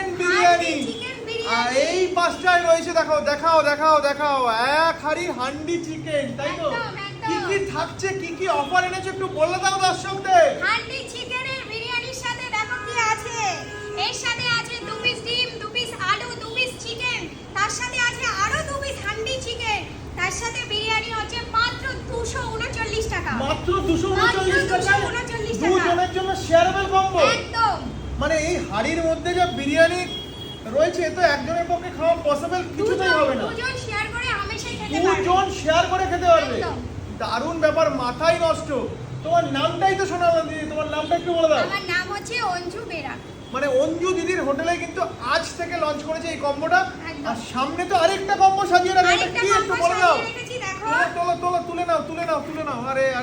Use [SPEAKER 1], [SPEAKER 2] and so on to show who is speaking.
[SPEAKER 1] Chicken biryani. আর এই পাঁচটায় রয়েছে, দেখাও দেখাও দেখাও দেখাও, এক হাড়ি হান্ডি চিকেন, তাই তো? কি কি থাকছে, কি কি অফার এনেছো একটু বলে দাও দর্শকদের।
[SPEAKER 2] হান্ডি চিকেনের বিরিয়ানির সাথে দেখো কি আছে। এর সাথে আছে 2 পিস ডিম, 2 পিস আলু, 2 পিস চিকেন, তার সাথে আছে আরো 2 পিস হান্ডি চিকেন, তার সাথে বিরিয়ানি হচ্ছে মাত্র 239 টাকা।
[SPEAKER 1] মাত্র 239 টাকায়
[SPEAKER 2] 239 টাকা।
[SPEAKER 1] দুজনের জন্য শেয়ারেবল কম্বো।
[SPEAKER 2] একদম।
[SPEAKER 1] মানে এই হাড়ির মধ্যে যা বিরিয়ানি রয়েছে, তো একজনের পক্ষে খাওয়া পসিবল কিছুতেই হবে না।
[SPEAKER 2] দুজন শেয়ার করে হামেশাই খেতে পারবে।
[SPEAKER 1] দুজন শেয়ার করে খেতে পারবে।
[SPEAKER 2] একদম।
[SPEAKER 1] দারুণ ব্যাপার, মাথায় নষ্ট। তোমার নামটাই তো শোনালাম দিদি, তোমার নামটা একটু বলে দাও।
[SPEAKER 2] আমার নাম হচ্ছে অঞ্জু বেরা।
[SPEAKER 1] মানে অঞ্জু দিদির হোটেলে কিন্তু আজ থেকে লঞ্চ করেছে এই কম্বোটা।
[SPEAKER 2] একদম।
[SPEAKER 1] আর সামনে তো আরেকটা কম্বো সাজিয়ে রাখবে, এটা
[SPEAKER 2] আরেকটা
[SPEAKER 1] কি একটু
[SPEAKER 2] কম্বো
[SPEAKER 1] বলে দাও।
[SPEAKER 2] সাজিয়ে রেখেছি, দেখো।
[SPEAKER 1] তোলো তোলো তোলো, তুলে নাও তুলে নাও তুলে নাও। আরে আরে